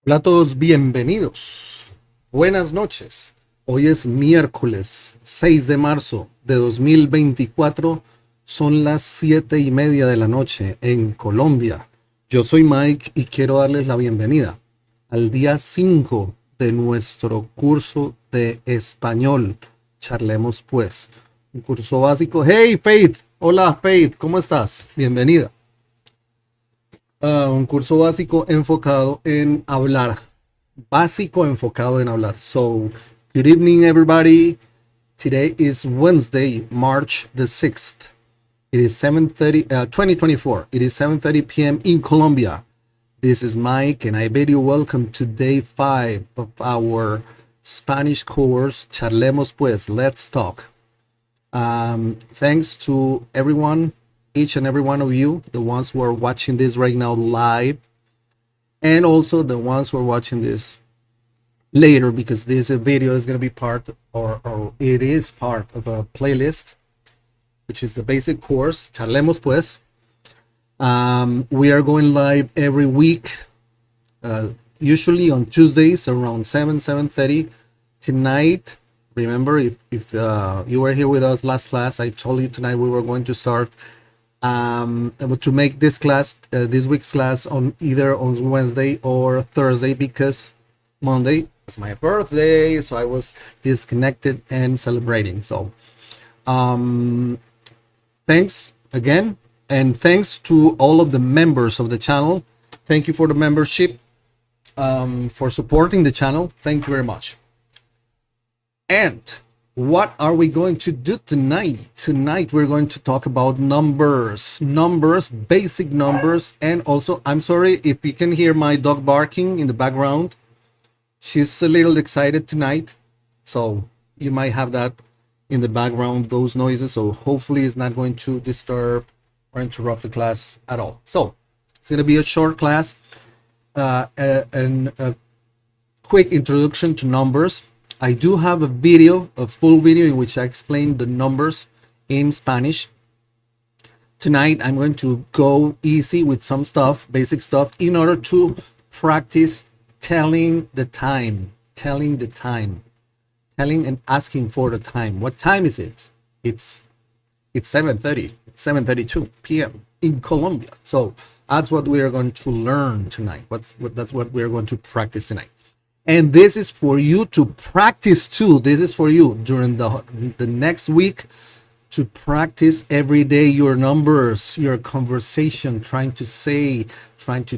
Hola a todos, bienvenidos. Buenas noches. Hoy es miércoles 6 de marzo de 2024. Son las 7:30 de la noche en Colombia. Yo soy Mike y quiero darles la bienvenida al día 5 de nuestro curso de español. Charlemos Pues. Un curso básico. Hey Faith, hola Faith, ¿cómo estás? Bienvenida. Un curso básico enfocado en hablar. Básico enfocado en hablar. So, good evening, everybody. Today is Wednesday, March the 6th. It is 2024. It is 7:30 p.m. in Colombia. This is Mike, and I bid you welcome to day 5 of our Spanish course, Charlemos Pues, Let's Talk. Thanks to everyone, each and every one of you, the ones who are watching this right now live, and also the ones who are watching this later, because this video is going to be part, or it is part of a playlist, which is the basic course, Charlemos Pues. We are going live every week, usually on Tuesdays around 7:30. Tonight, remember, if you were here with us last class, I told you tonight we were going to start to make this class, this week's class, on either on Wednesday or Thursday, because Monday was my birthday, so I was disconnected and celebrating. So thanks again, and thanks to all of the members of the channel. Thank you for the membership, for supporting the channel. Thank you very much. And what are we going to do tonight? Tonight we're going to talk about numbers, basic numbers. And also, I'm sorry if you can hear my dog barking in the background. She's a little excited tonight, so you might have that in the background, those noises. So hopefully it's not going to disturb or interrupt the class at all. So it's going to be a short class, and a quick introduction to numbers. I do have a video, a full video, in which I explain the numbers in Spanish. Tonight, I'm going to go easy with some stuff, basic stuff, in order to practice telling and asking for the time. What time is it? It's 7:30. It's 7:32 p.m. in Colombia. So that's what we are going to learn tonight. That's what we are going to practice tonight. And this is for you to practice too. This is for you during the next week, to practice every day your numbers, your conversation, trying to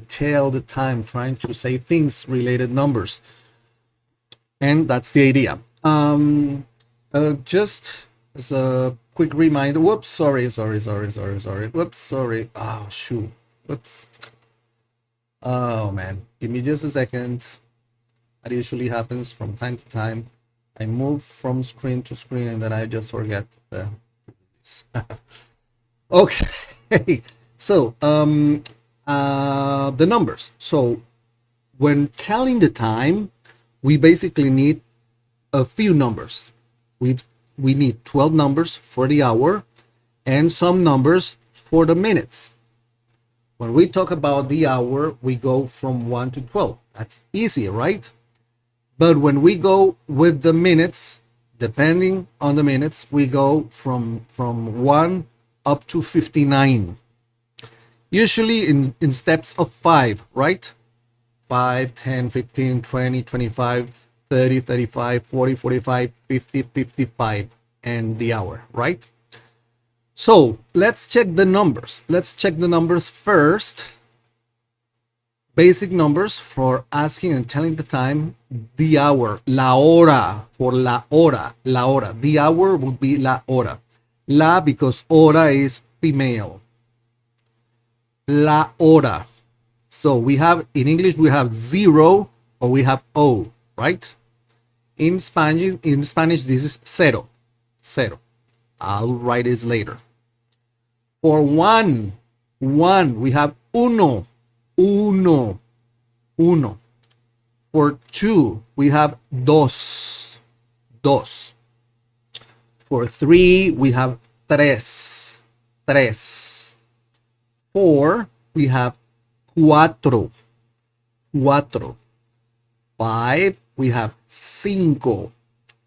tell the time, trying to say things related numbers. And that's the idea. Just as a quick reminder, whoops, sorry. Whoops, sorry. Oh, shoot. Whoops. Oh, man. Give me just a second. That usually happens from time to time. I move from screen to screen and then I just forget this. Okay. So the numbers. So when telling the time, we basically need a few numbers. We need 12 numbers for the hour and some numbers for the minutes. When we talk about the hour, we go from 1 to 12. That's easy, right? But when we go with the minutes, depending on the minutes, we go from 1 up to 59. Usually in steps of 5, right? 5, 10, 15, 20, 25, 30, 35, 40, 45, 50, 55, and the hour, right? So let's check the numbers. Let's check the numbers first. Basic numbers for asking and telling the time. The hour, la hora, for la hora. The hour would be la hora. La, because hora is female. La hora. So we have, in English, we have 0 or we have O, right? In Spanish, this is cero. I'll write this later. For one, we have uno. For 2, we have dos. For 3, we have tres. 4, we have cuatro. 5, we have cinco.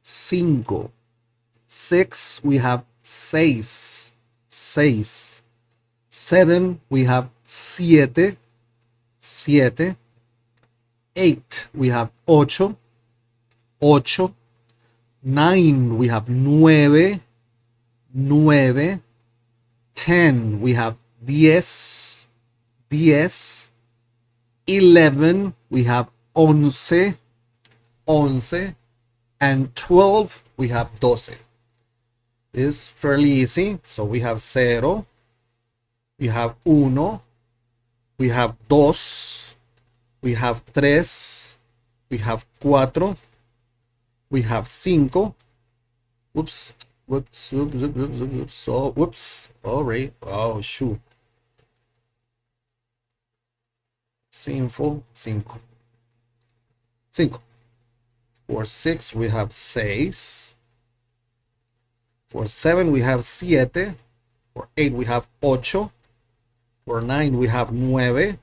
6, we have seis. 7, we have siete. 8, we have ocho. 9, we have nueve. 10, we have diez. 11, we have once. And 12, we have doce. It's fairly easy. So we have cero, we have uno, we have dos, we have tres, we have cuatro, we have cinco. Whoops. All right. Oh, shoot. Cinco. For 6, we have seis. For 7, we have siete. For 8, we have ocho. For 9, we have nueve.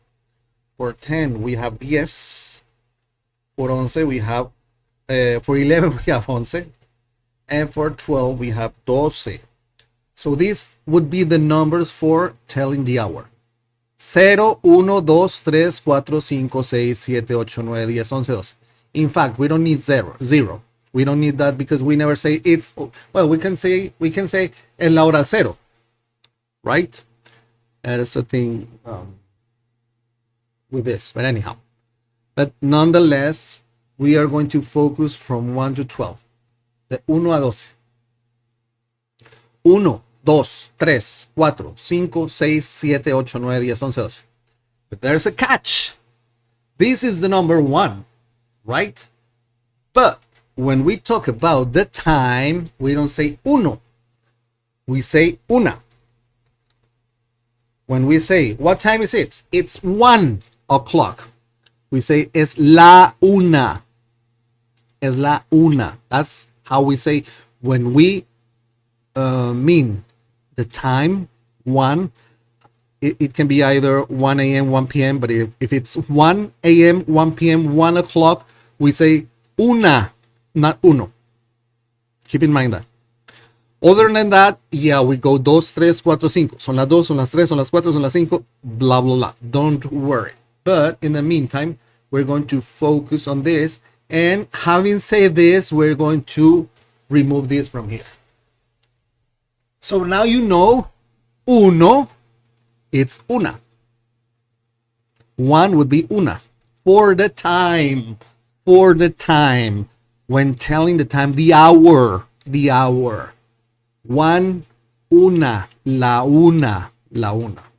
For 10, we have diez. For 11, we have once. And for 12, we have doce. So these would be the numbers for telling the hour. 0, 1, 2, 3, 4, 5, 6, 7, 8, 9, 10, 11, 12. In fact, we don't need zero. We don't need that because we never say it's, well, we can say en la hora cero, right? That is a thing with this, but anyhow. But nonetheless, we are going to focus from 1 to 12. De 1 a 12. 1, 2, 3, 4, 5, 6, 7, 8, 9, 10, 11, 12. But there's a catch. This is the number 1, right? But when we talk about the time, we don't say uno. We say una. When we say, what time is it? It's 1 o'clock. We say, es la una. Es la una. That's how we say when we mean the time, 1. It can be either 1 a.m., 1 p.m., but if it's 1 a.m., 1 p.m., 1 o'clock, we say una, not uno. Keep in mind that. Other than that, yeah, we go 2, 3, 4, 5. Son las 2, son las 3, son las 4, son las 5, blah, blah, blah. Don't worry. But in the meantime, we're going to focus on this. And having said this, we're going to remove this from here. So now you know, uno, it's una. 1 would be una. For the time. When telling the time, the hour. 1, una, la una.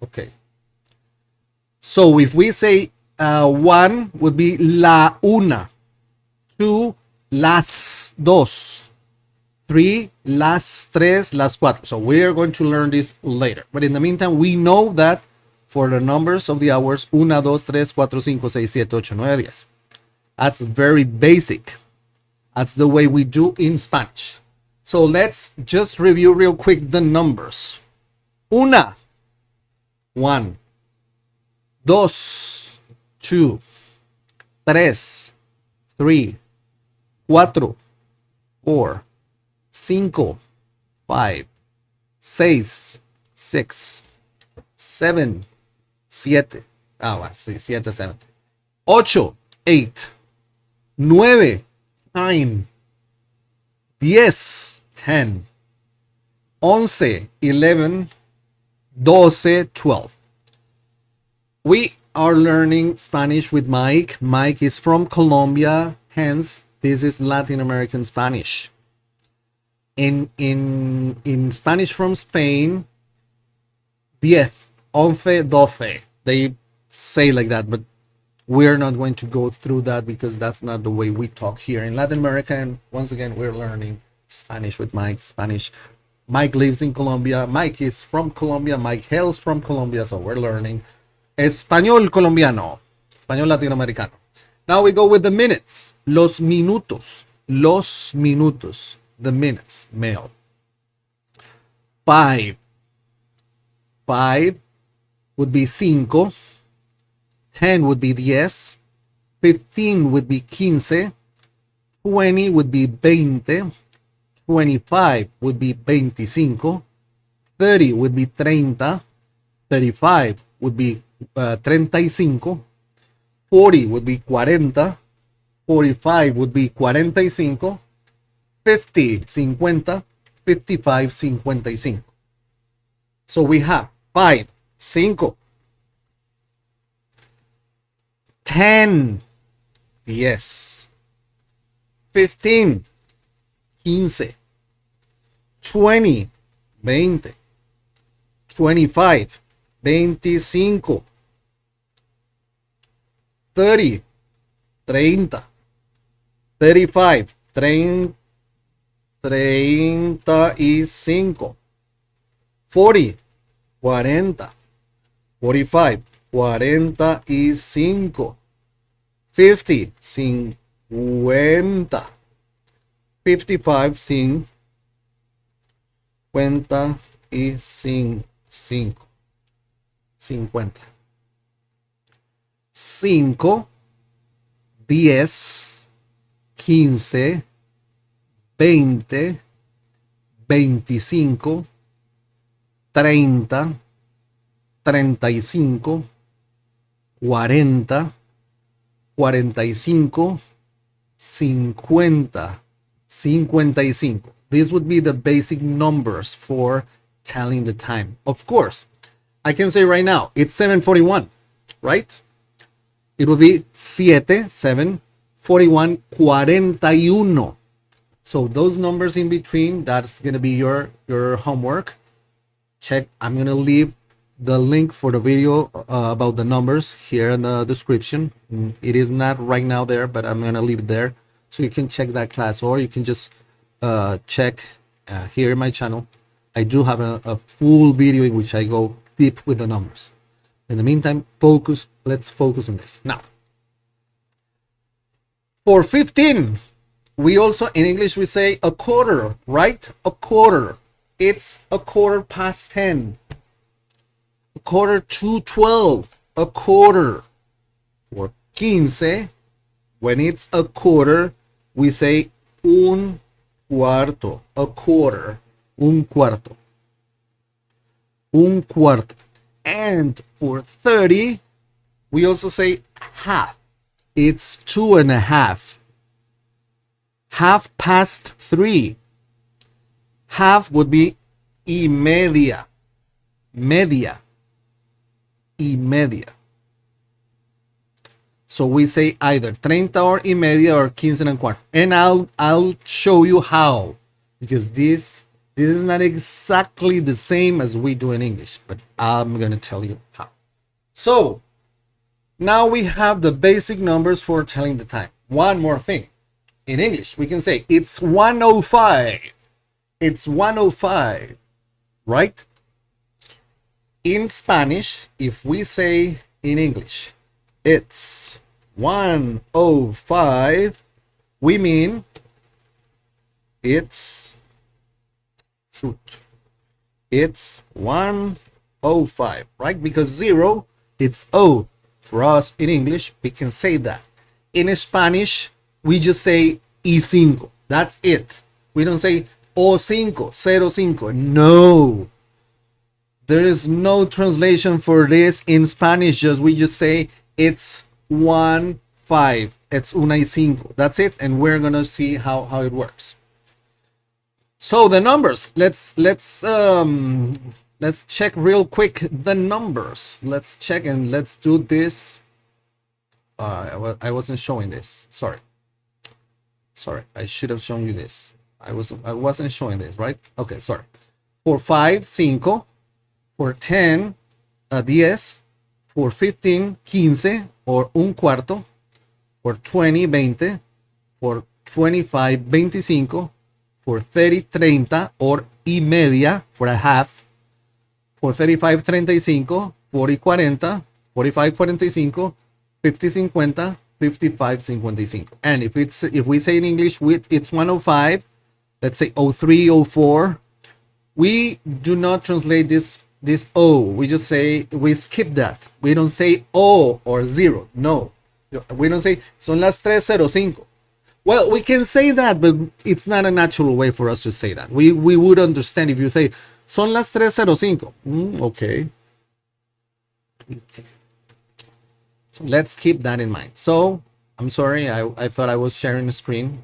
Okay. So if we say 1 would be la una. 2, las dos. 3, las tres, las cuatro. So we are going to learn this later. But in the meantime, we know that for the numbers of the hours, 1, 2, 3, 4, 5, 6, 7, 8, 9, 10. That's very basic. That's the way we do in Spanish. So let's just review real quick the numbers. Una, 1. Dos, 2. Tres, 3. 4, 4. 5, 5. 6, 6. 7, 7. Ah, sí, 7, 7. 8, 8. 9, 9. 10, 10. 11, 11. 12, 12. We are learning Spanish with Mike. Mike is from Colombia, hence this is Latin American Spanish. In Spanish from Spain, 10, 11, 12. They say like that, but we're not going to go through that because that's not the way we talk here in Latin America. And once again, we're learning Spanish with Mike. Mike lives in Colombia. Mike is from Colombia. Mike hails from Colombia. So we're learning Español colombiano, Español latinoamericano. Now we go with the minutes. Los minutos. The minutes. Male. 5. 5 would be 5. 10 would be 10. 15 would be 15, 20 would be 20, 25 would be 25, 30 would be 30, 35 would be 35, 40 would be 40, 45 would be 45, 50, 50, 55, 55. So we have 5, 5, 10, 10, 15, 15, 20, 20, 25, 25, 30, 30, 35, 30, 35, 40, 40, 45, 45, 50, 50, 55, 55, 50. 5, 10, 15, 20, 25, 30, 35, 40, 45, 50, 55. These would be the basic numbers for telling the time. Of course, I can say right now, it's 7:41, right? It will be 7, 41, 41. So those numbers in between, that's going to be your homework. Check. I'm going to leave the link for the video about the numbers here in the description. It is not right now there, but I'm going to leave it there so you can check that class, or you can just check here in my channel. I do have a full video in which I go deep with the numbers. In the meantime, let's focus on this. Now, for 15, we also, in English, we say a quarter, right? A quarter. It's a quarter past 10. A quarter to 12. A quarter. For 15, when it's a quarter, we say un cuarto. A quarter. Un cuarto. Un cuarto. And for 30, we also say half. It's 2.5. Half past 3. Half would be y media. Media. Y media. So we say either 30 or y media or 15 1/4. And I'll show you how, because this is not exactly the same as we do in English, but I'm going to tell you how. So now we have the basic numbers for telling the time. One more thing. In English, we can say it's 1:05. It's 1:05, right? In Spanish, if we say in English, it's 1:05, we mean it's 1:05, right? Because 0, it's O. For us in English, we can say that. In Spanish, we just say y cinco. That's it. We don't say o cinco, 05. No. There is no translation for this in Spanish. We just say it's 1:05. It's una y cinco. That's it. And we're gonna see how it works. So the numbers. Let's check real quick the numbers. Let's check and let's do this. I wasn't showing this. Sorry. I should have shown you this. I wasn't showing this, right? Okay, sorry. For 5, 5. For 10, 10. For 15, 15 or un cuarto. For 20, 20. For 25, 25. For 30, 30 or y media, for a half. For 35, 35. 40, 40. 45, 45. 50, 50. 55, 55. And if we say in English it's 1:05, let's say 03, 04, we do not translate this O. We just say, we skip that. We don't say O or 0. No, We don't say son las 3:05. Well, we can say that, but it's not a natural way for us to say that. We would understand if you say son las 3:05. Okay. So let's keep that in mind. So I'm sorry, I thought I was sharing the screen.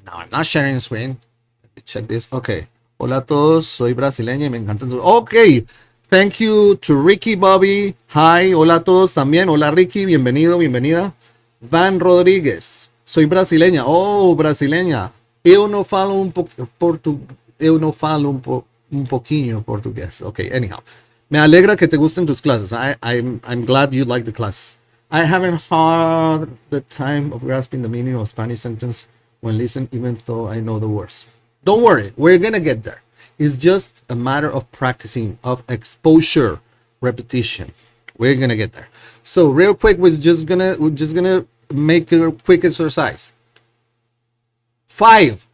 No, I'm not sharing the screen. Let me check this. Okay. Hola a todos, soy brasileña y me encanta. Ok. Thank you to Ricky Bobby. Hi. Hola a todos también. Hola Ricky, bienvenido, bienvenida. Van Rodríguez. Soy brasileña. Oh, brasileña. Eu não falo um pouquinho português. Okay, anyhow. Me alegra que te gusten tus clases. I'm glad you like the class. I haven't had the time of grasping the meaning of Spanish sentence when listening, even though I know the words. Don't worry, we're gonna get there. It's just a matter of practicing, of exposure, repetition. We're gonna get there. So real quick, we're just gonna make a quick exercise. 5,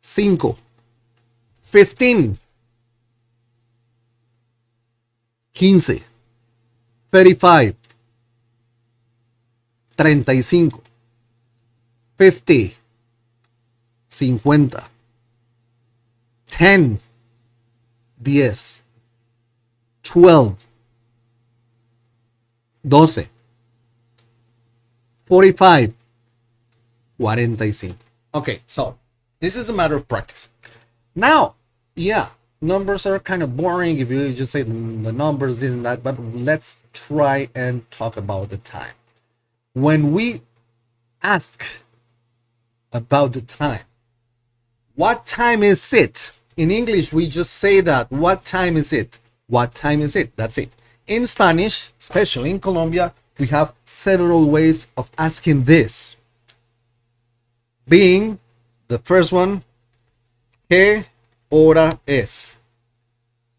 5, 15, 15, 35, 35, 50, 50, 10, 10, 12, 12, 45, 45. Okay, so this is a matter of practice. Now, yeah, numbers are kind of boring if you just say the numbers, this and that, but let's try and talk about the time. When we ask about the time, what time is it? In English, we just say that. What time is it? What time is it? That's it. In Spanish, especially in Colombia, we have several ways of asking this. Being the first one, ¿qué hora es?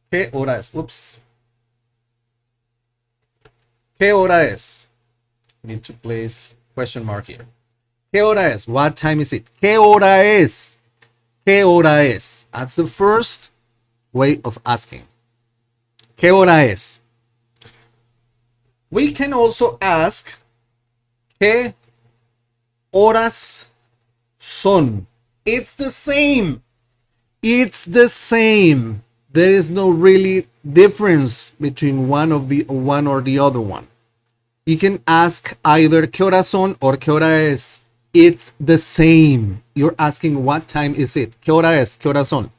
¿Qué hora es? Oops. ¿Qué hora es? Need to place question mark here. ¿Qué hora es? What time is it? ¿Qué hora es? ¿Qué hora es? That's the first way of asking. ¿Qué hora es? We can also ask ¿qué horas son? It's the same. It's the same. There is no really difference between one or the other one. You can ask either ¿qué horas son? Or ¿qué hora es? It's the same. You're asking what time is it? ¿Qué hora es? ¿Qué horas son?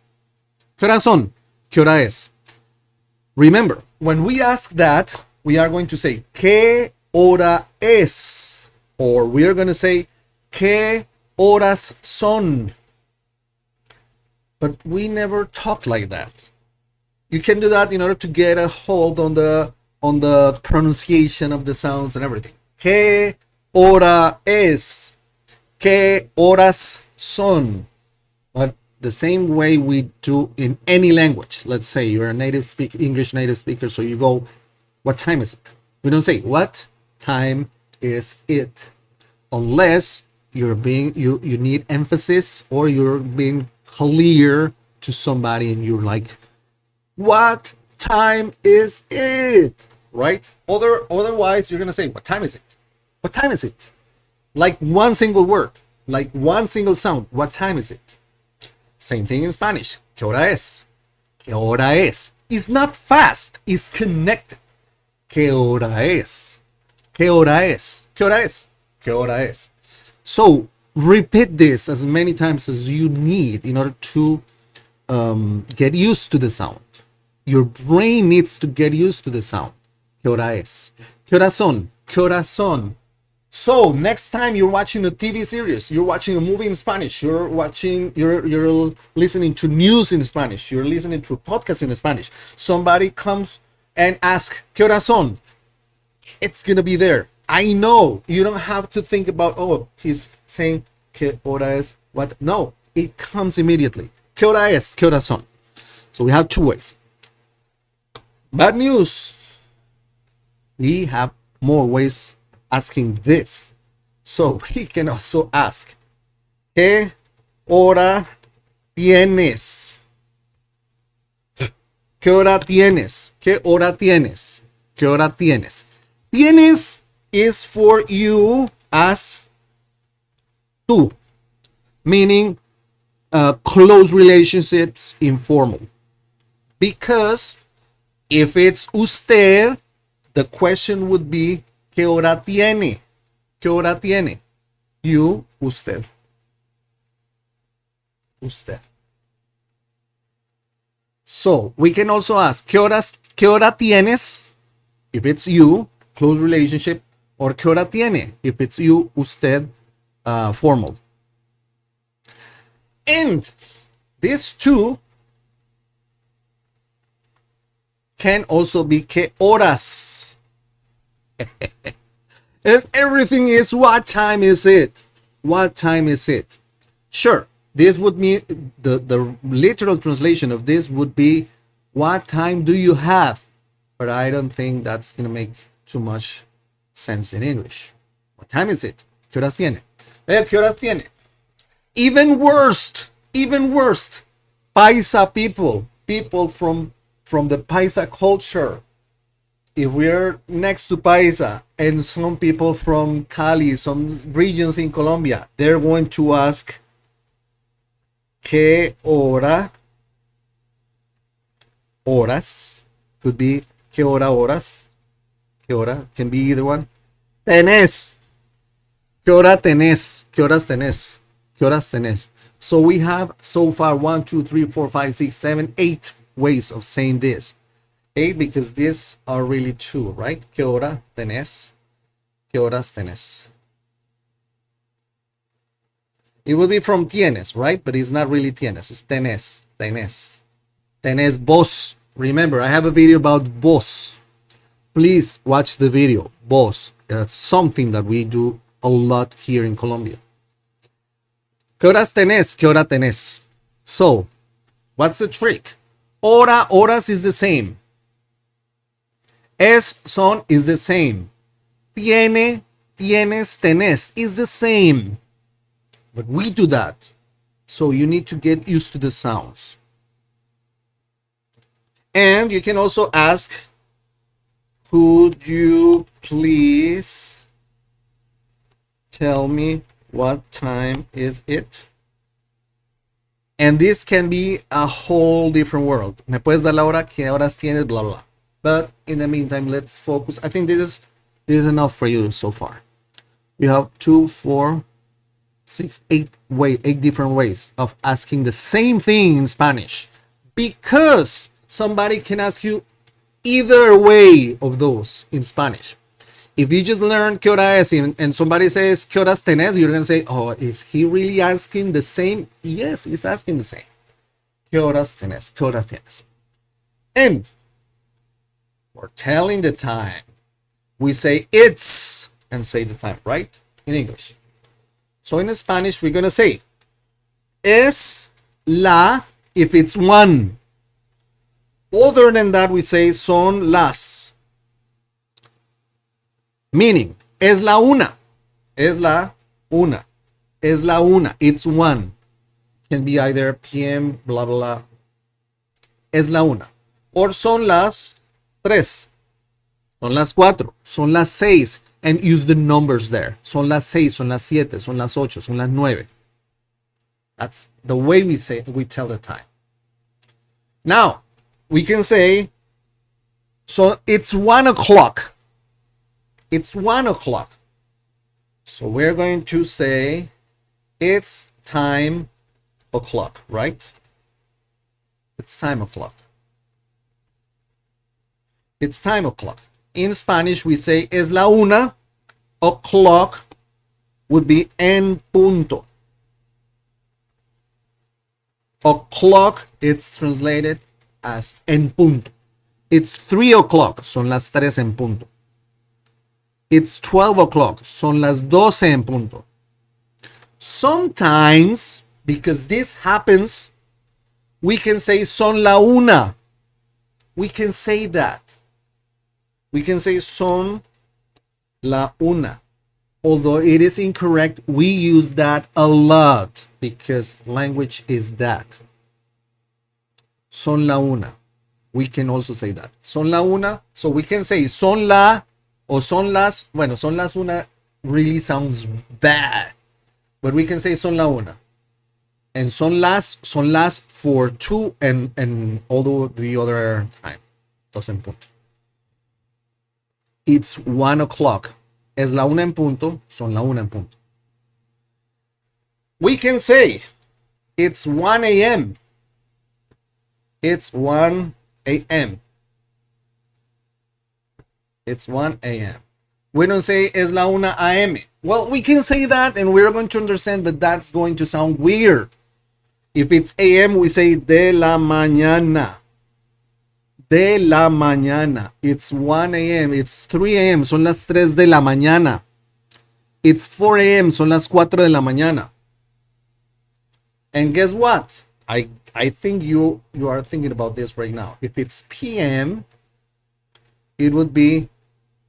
¿Qué horas son? ¿Qué hora es? Remember, when we ask that, we are going to say ¿qué hora es? Or we are going to say ¿qué horas son? But we never talk like that. You can do that in order to get a hold on the pronunciation of the sounds and everything. ¿Qué hora es? ¿Qué horas son? But the same way we do in any language. Let's say you're a English native speaker, so you go, what time is it? We don't say, what time is it? Unless you need emphasis or you're being clear to somebody and you're like, what time is it? Right? Otherwise, you're going to say, what time is it? What time is it? Like one single word, like one single sound. What time is it? Same thing in Spanish. ¿Qué hora es? ¿Qué hora es? It's not fast, it's connected. ¿Qué hora es? ¿Qué hora es? ¿Qué hora es? ¿Qué hora es? So repeat this as many times as you need in order to get used to the sound. Your brain needs to get used to the sound. ¿Qué hora es? ¿Qué horas son? ¿Qué horas son? So next time you're watching a TV series, you're watching a movie in Spanish, you're listening to news in Spanish, you're listening to a podcast in Spanish, somebody comes and asks, ¿Qué horas son? It's gonna be there. I know. You don't have to think about, oh, he's saying ¿Qué hora es? What? No, it comes immediately. ¿Qué hora es? ¿Qué horas son? So we have two ways. Bad news. We have more ways asking this. So we can also ask, ¿qué hora tienes? ¿Qué hora tienes? ¿Qué hora tienes? ¿Qué hora tienes? Tienes is for you as tú, meaning close relationships, informal. Because if it's usted, the question would be, ¿qué hora tiene? ¿Qué hora tiene? You, usted. Usted. So, we can also ask, ¿qué hora tienes? If it's you, close relationship, or ¿qué hora tiene? If it's you, usted, formal. And these two can also be ¿qué horas? And everything is what time is it? What time is it? Sure, this would mean the literal translation of this would be what time do you have? But I don't think that's going to make too much sense in English. What time is it? ¿Qué horas tiene? ¿Qué horas tiene? Even worst. Paisa people from the Paisa culture. If we're next to Paisa and some people from Cali, some regions in Colombia, they're going to ask, ¿qué hora? Horas. Could be, ¿qué hora horas? ¿Qué hora? Can be either one. Tenés. ¿Qué hora tenés? ¿Qué horas tenés? ¿Qué horas tenés? So we have so far 1, 2, 3, 4, 5, 6, 7, 8 ways of saying this. 8 because these are really 2, right? ¿Qué hora tenés? ¿Qué horas tenés? It would be from tienes, right? But it's not really tienes. It's tenés. Tenés. Tenés vos. Remember, I have a video about vos. Please watch the video. Vos. That's something that we do a lot here in Colombia. ¿Qué horas tenés? ¿Qué hora tenés? So, what's the trick? Hora, horas is the same. Es, son is the same. Tiene, tienes, tenés is the same. But we do that. So you need to get used to the sounds. And you can also ask, could you please tell me what time is it? And this can be a whole different world. ¿Me puedes dar la hora? ¿Qué horas tienes? Blah, blah. But in the meantime, let's focus. I think this is enough for you so far. You have 2, 4, 6, 8 different ways of asking the same thing in Spanish. Because somebody can ask you either way of those in Spanish. If you just learn ¿qué hora es? And somebody says ¿qué horas tenés? You're going to say, oh, is he really asking the same? Yes, he's asking the same. ¿Qué horas tenés? ¿Qué horas tienes? And for telling the time, we say it's and say the time, right? In English. So in Spanish, we're going to say es la if it's one. Other than that, we say son las. Meaning, es la una. Es la una. Es la una. It's one. Can be either PM, blah, blah, blah. Es la una. Or son las tres. Son las cuatro. Son las seis. And use the numbers there. Son las seis, son las siete, son las ocho, son las nueve. That's the way we tell the time. Now, we can say, so it's 1 o'clock. It's 1 o'clock. So we're going to say it's time o'clock, right? It's time o'clock. It's time o'clock. In Spanish, we say es la una. O'clock would be en punto. O'clock, it's translated as en punto. It's 3 o'clock, son las 3 en punto. It's 12 o'clock, son las 12 en punto. Sometimes, because this happens, we can say son la una. We can say that. We can say son la una. Although it is incorrect, we use that a lot because language is that. Son la una. We can also say that. Son la una. So we can say son la or son las. Bueno, son las una really sounds bad. But we can say son la una. And son las for 2 and all the other time. 2 en punto. It's 1 o'clock. Es la una en punto. Son la una en punto. We can say it's 1 a.m. It's 1 a.m. It's 1 a.m. We don't say es la una a.m. Well, we can say that and we're going to understand, but that's going to sound weird. If it's a.m., we say de la mañana. De la mañana. It's 1 a.m. It's 3 a.m. Son las 3 de la mañana. It's 4 a.m. Son las 4 de la mañana. And guess what? I think you are thinking about this right now. If it's p.m., it would be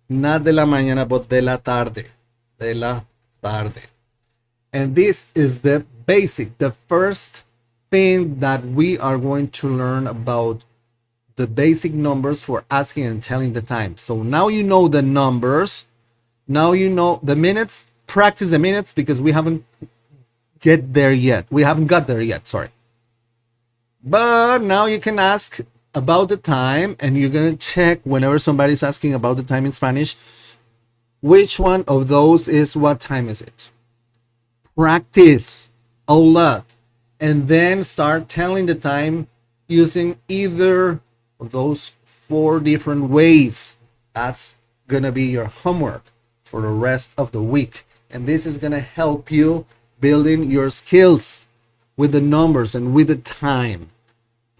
not de la mañana, but de la tarde. De la tarde. And this is the basic, the first thing that we are going to learn about the basic numbers for asking and telling the time. So now you know the numbers. Now you know the minutes. Practice the minutes because we haven't get there yet. We haven't got there yet, sorry. But now you can ask about the time and you're going to check whenever somebody's asking about the time in Spanish, which one of those is what time is it? Practice a lot and then start telling the time using either of those 4 different ways. That's going to be your homework for the rest of the week. And this is going to help you building your skills with the numbers and with the time.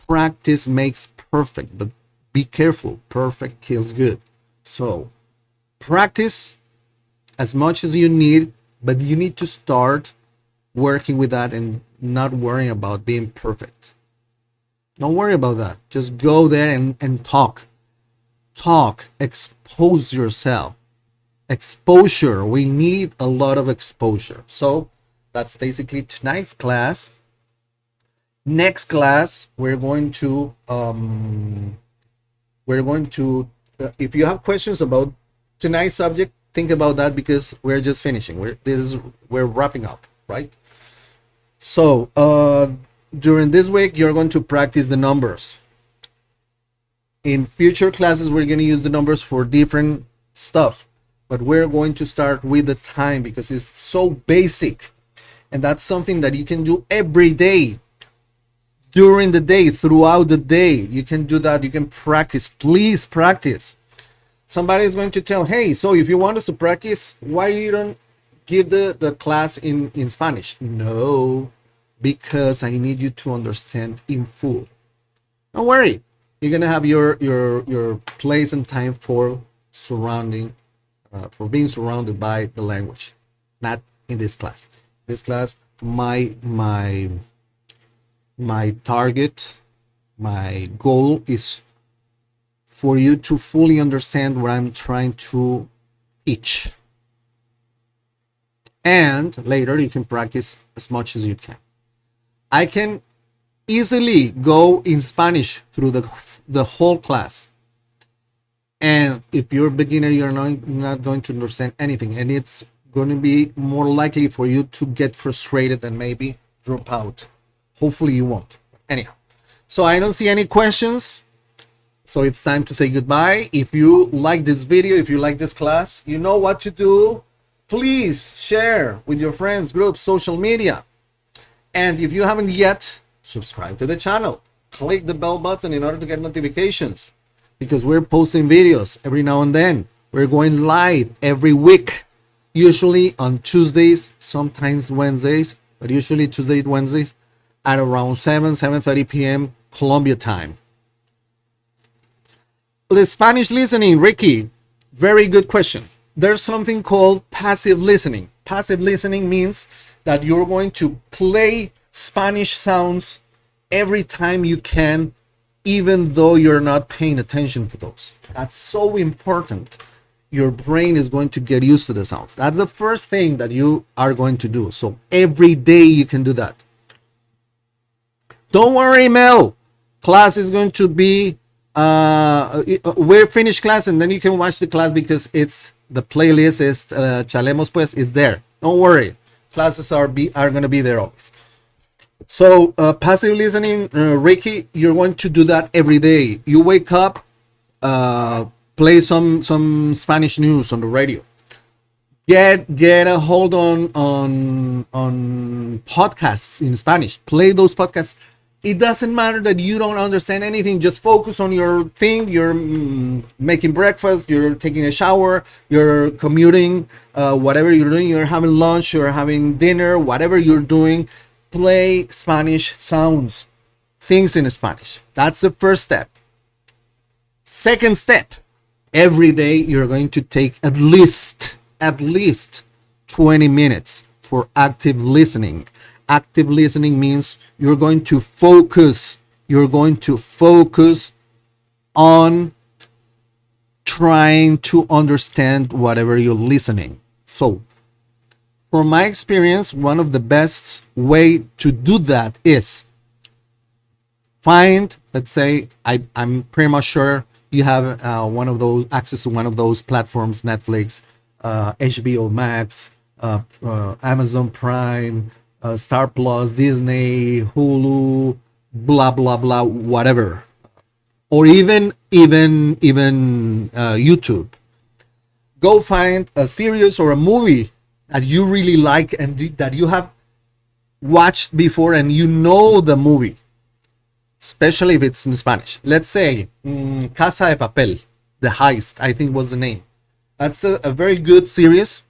Practice makes perfect, but be careful. Perfect kills good. So practice as much as you need, but you need to start working with that and not worrying about being perfect. Don't worry about that. Just go there and talk. Talk. Expose yourself. Exposure. We need a lot of exposure. So that's basically tonight's class. Next class, we're going to if you have questions about tonight's subject, think about that because we're just finishing. We're wrapping up, right? So during this week, you're going to practice the numbers. In future classes, we're going to use the numbers for different stuff, but we're going to start with the time because it's so basic. And that's something that you can do every day, during the day, throughout the day. You can do that. You can practice. Please practice. Somebody is going to tell, hey, so if you want us to practice, why you don't give the class in Spanish? No, because I need you to understand in full. Don't worry. You're going to have your place and time for being surrounded by the language. Not in this class. This class, my target, my goal is for you to fully understand what I'm trying to teach. And later you can practice as much as you can. I can easily go in Spanish through the whole class. And if you're a beginner, you're not going to understand anything. And it's going to be more likely for you to get frustrated and maybe drop out. Hopefully you won't. Anyhow, so I don't see any questions. So it's time to say goodbye. If you like this video, if you like this class, you know what to do. Please share with your friends, groups, social media. And if you haven't yet, subscribe to the channel. Click the bell button in order to get notifications because we're posting videos every now and then. We're going live every week. Usually on Tuesdays, sometimes Wednesdays, but usually Tuesdays, Wednesdays at around 7:30 p.m. Colombia time. The Spanish listening, Ricky, very good question. There's something called passive listening. Passive listening means that you're going to play Spanish sounds every time you can, even though you're not paying attention to those. That's so important. Your brain is going to get used to the sounds. That's the first thing that you are going to do. So every day you can do that. Don't worry, Mel. Class is going to be we're finished class and then you can watch the class because it's the playlist is Charlemos Pues is there. Don't worry, classes are gonna be there always. So passive listening, Ricky, you're going to do that every day. You wake up, play some Spanish news on the radio. Get a hold on podcasts in Spanish. Play those podcasts. It doesn't matter that you don't understand anything. Just focus on your thing. You're making breakfast. You're taking a shower. You're commuting. Whatever you're doing, you're having lunch. You're having dinner. Whatever you're doing, play Spanish sounds, things in Spanish. That's the first step. Second step, every day you're going to take at least 20 minutes for active listening. Active listening means you're going to focus on trying to understand whatever you're listening. So from my experience, one of the best way to do that is find, let's say, I'm pretty much sure you have one of those access to one of those platforms, Netflix, HBO Max, Amazon Prime, Star Plus, Disney, Hulu, blah blah blah, whatever, or even YouTube. Go find a series or a movie that you really like and that you have watched before and you know the movie, especially if it's in Spanish. Let's say Casa de Papel, The Heist, I think was the name. That's a very good series.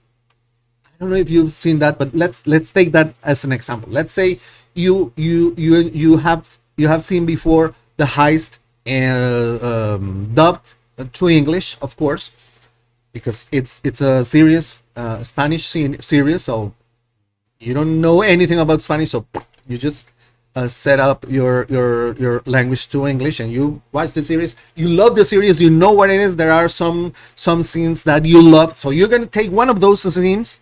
I don't know if you've seen that, but let's take that as an example. Let's say you have seen before The Heist dubbed to English, of course, because it's a series, Spanish series, so you don't know anything about Spanish, so you just set up your language to English and you watch the series. You love the series, you know what it is. There are some scenes that you love, so you're gonna take one of those scenes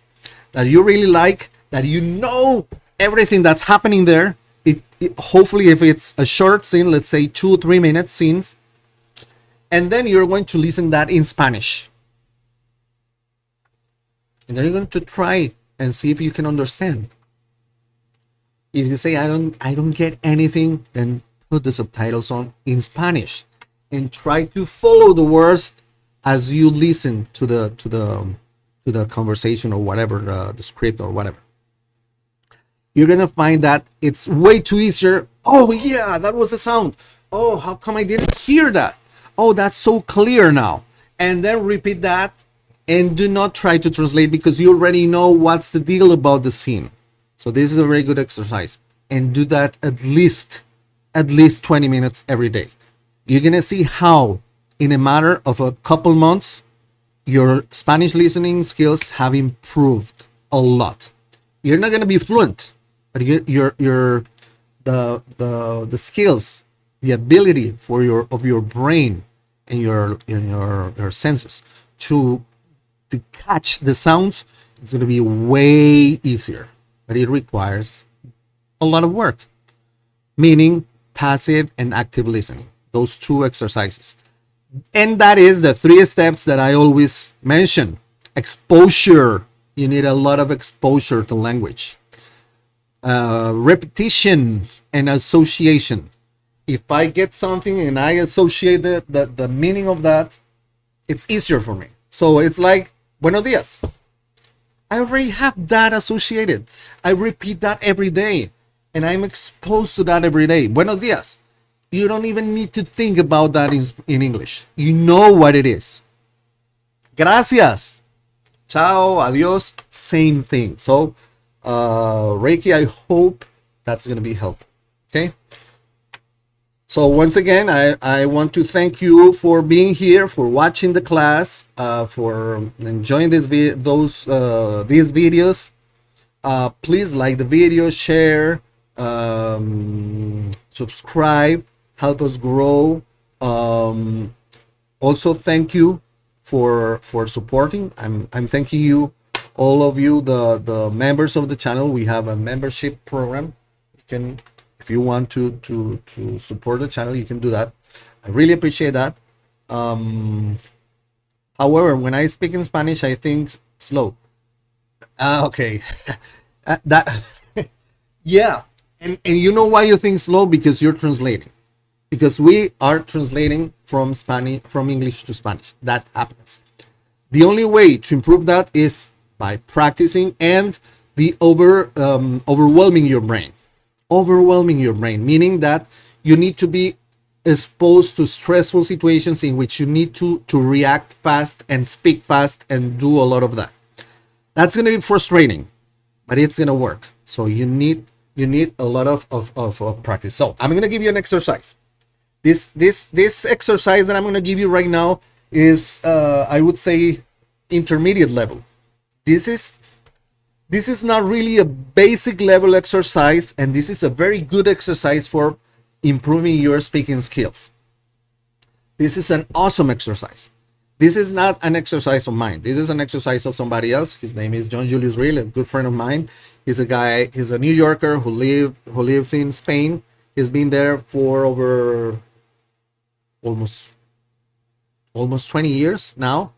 that you really like, that you know everything that's happening there. It hopefully, if it's a short scene, let's say 2-3 minute scenes, and then you're going to listen that in Spanish, and then you're going to try and see if you can understand. If you say I don't get anything, then put the subtitles on in Spanish and try to follow the words as you listen to the conversation or whatever, the script or whatever. You're gonna find that it's way too easier. Oh yeah, that was the sound. Oh, how come I didn't hear that? Oh, that's so clear now. And then repeat that, and do not try to translate because you already know what's the deal about the scene. So this is a very good exercise, and do that at least 20 minutes every day. You're gonna see how in a matter of a couple months your Spanish listening skills have improved a lot. You're not gonna be fluent, but the skills, the ability of your brain and your senses to catch the sounds, it's gonna be way easier. But it requires a lot of work, meaning passive and active listening, those two exercises. And that is the 3 steps that I always mention. Exposure. You need a lot of exposure to language. Repetition and association. If I get something and I associate the meaning of that, it's easier for me. So it's like, buenos dias. I already have that associated. I repeat that every day, and I'm exposed to that every day. Buenos dias. You don't even need to think about that in English. You know what it is. Gracias. Ciao, adios. Same thing. So, Reiki, I hope that's going to be helpful. Okay? So once again, I want to thank you for being here, for watching the class, for enjoying these videos. Please like the video, share, subscribe, help us grow. Also, thank you for supporting. I'm thanking you, all of you, the members of the channel. We have a membership program. You can, if you want to support the channel, you can do that. I really appreciate that. However, when I speak in Spanish, I think slow. Okay. That yeah. And you know why you think slow? Because you're translating. Because we are translating from Spanish, from English to Spanish. That happens. The only way to improve that is by practicing and overwhelming your brain. Overwhelming your brain, meaning that you need to be exposed to stressful situations in which you need to react fast and speak fast and do a lot of that. That's going to be frustrating, but it's going to work. So you need a lot of practice. So I'm going to give you an exercise. This exercise that I'm going to give you right now is I would say intermediate level. This is not really a basic level exercise, and this is a very good exercise for improving your speaking skills. This is an awesome exercise. This is not an exercise of mine. This is an exercise of somebody else. His name is John Julius Real, a good friend of mine. He's a New Yorker who lives in Spain. He's been there for over almost 20 years now.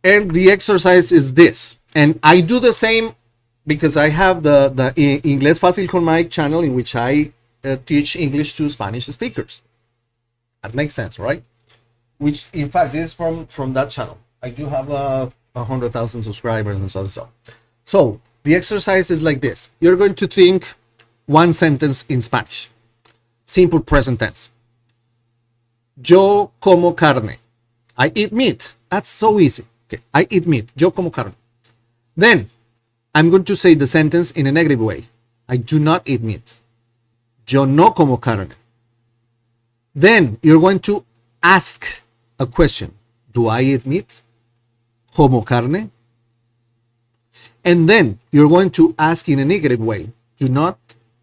And the exercise is this. And I do the same because I have the Inglés Fácil con Mike channel, in which I teach English to Spanish speakers. That makes sense, right? Which, in fact, is from that channel. I do have 100,000 subscribers and so. So the exercise is like this. You're going to think one sentence in Spanish. Simple present tense. Yo como carne. I eat meat. That's so easy. Okay. I eat meat. Yo como carne. Then I'm going to say the sentence in a negative way. I do not eat meat. Yo no como carne. Then you're going to ask a question. Do I eat meat? Como carne? And then you're going to ask in a negative way. Do not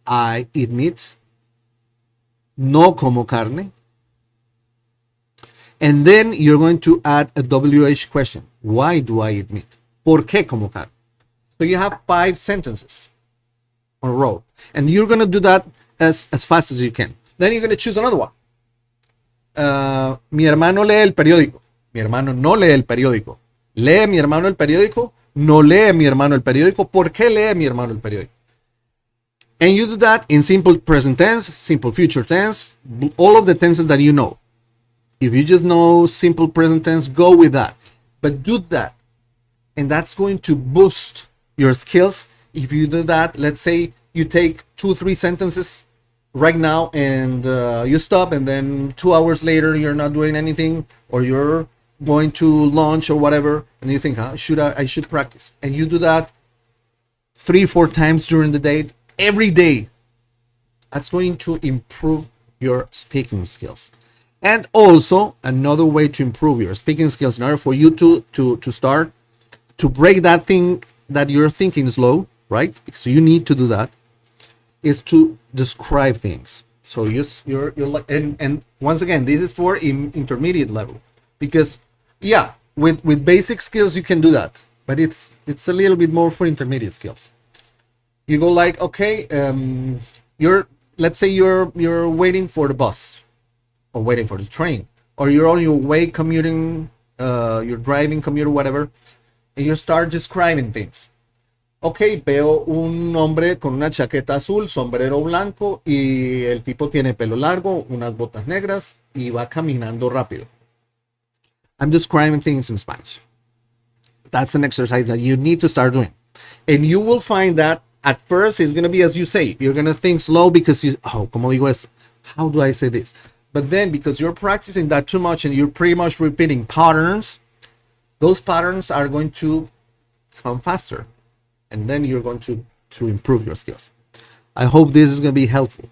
I eat meat? No como carne. And then you're going to add a WH question. Why do I eat meat? ¿Por qué como carne? So you have 5 sentences on a row. And you're going to do that as fast as you can. Then you're going to choose another one. Mi hermano lee el periódico. Mi hermano no lee el periódico. ¿Lee mi hermano el periódico? No lee mi hermano el periódico. ¿Por qué lee mi hermano el periódico? And you do that in simple present tense, simple future tense, all of the tenses that you know. If you just know simple present tense, go with that. But do that. And that's going to boost your skills. If you do that, let's say you take 2-3 sentences right now and you stop, and then 2 hours later you're not doing anything, or you're going to lunch or whatever, and you think, I should practice. And you do that 3-4 times during the day, every day. That's going to improve your speaking skills. And also another way to improve your speaking skills, in order for you to start to break that thing that you're thinking slow, right? Because you need to do that, is to describe things. So you're like, and once again, this is for intermediate level, because yeah, with basic skills you can do that, but it's a little bit more for intermediate skills. You go like, okay, let's say you're waiting for the bus, or waiting for the train, or you're on your way commuting, you're driving, commuter, whatever, and you start describing things. Ok, veo un hombre con una chaqueta azul, sombrero blanco, y el tipo tiene pelo largo, unas botas negras, y va caminando rápido. I'm describing things in Spanish. That's an exercise that you need to start doing. And you will find that at first it's going to be as you say. You're going to think slow because ¿cómo digo esto? How do I say this? But then, because you're practicing that too much and you're pretty much repeating patterns, those patterns are going to come faster. And then you're going to improve your skills. I hope this is going to be helpful.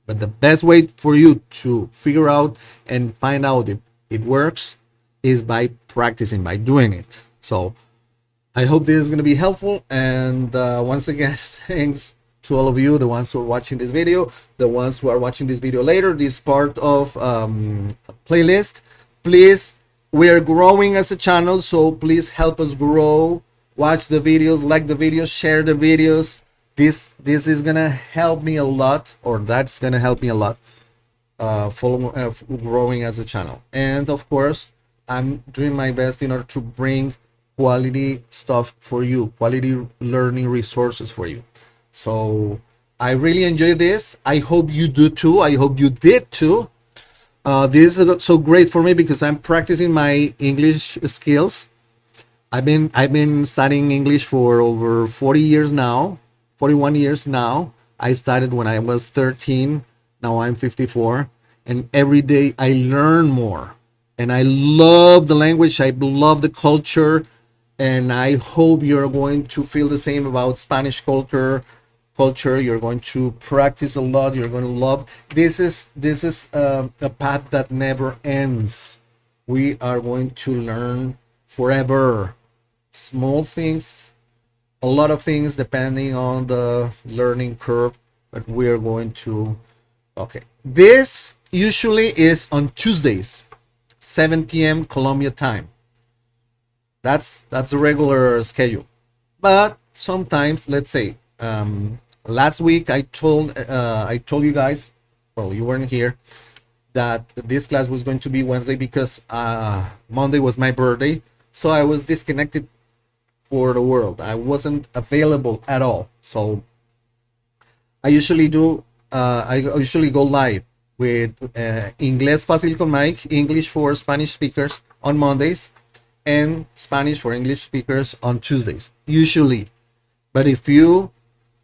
But the best way for you to figure out and find out if it works is by practicing, by doing it. So I hope this is going to be helpful. And once again, thanks to all of you, the ones who are watching this video, the ones who are watching this video later, this part of a playlist. Please, we are growing as a channel, so please help us grow. Watch the videos, like the videos, share the videos. This is gonna help me a lot, or that's gonna help me a lot. growing as a channel. And of course, I'm doing my best in order to bring quality stuff for you, quality learning resources for you. So I really enjoy this. I hope you do too. I hope you did too. This is so great for me because I'm practicing my English skills. I've been studying English for over 40 years now, 41 years now. I started when I was 13. Now I'm 54, and every day I learn more. And I love the language. I love the culture, and I hope you're going to feel the same about Spanish culture. You're going to practice a lot. You're going to love. This is a path that never ends. We are going to learn forever. Small things, a lot of things depending on the learning curve, but we are going to. Okay, this usually is on Tuesdays, 7 p.m. Colombia time. That's the regular schedule. But sometimes, let's say, last week I told you guys, well, you weren't here, that this class was going to be Wednesday because Monday was my birthday, so I was disconnected for the world. I wasn't available at all. So I usually go live with Inglés Fácil con Mike, English for Spanish speakers on Mondays, and Spanish for English speakers on Tuesdays, usually. But if you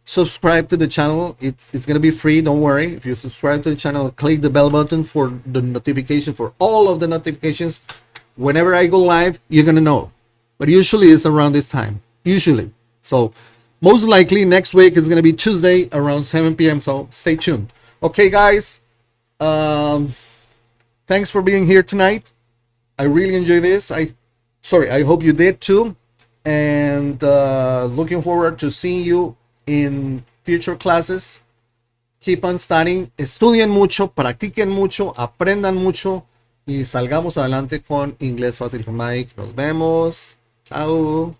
subscribe to the channel, it's gonna be free, don't worry. If you subscribe to the channel, click the bell button for the notification, for all of the notifications. Whenever I go live, you're gonna know. But usually it's around this time, usually. So most likely next week is gonna be Tuesday around 7 p.m. So stay tuned. Okay, guys. Thanks for being here tonight. I really enjoy this. I hope you did too. And looking forward to seeing you in future classes. Keep on studying. Estudien mucho, practiquen mucho, aprendan mucho y salgamos adelante con Inglés Fácil con Mike. Nos vemos. Chao.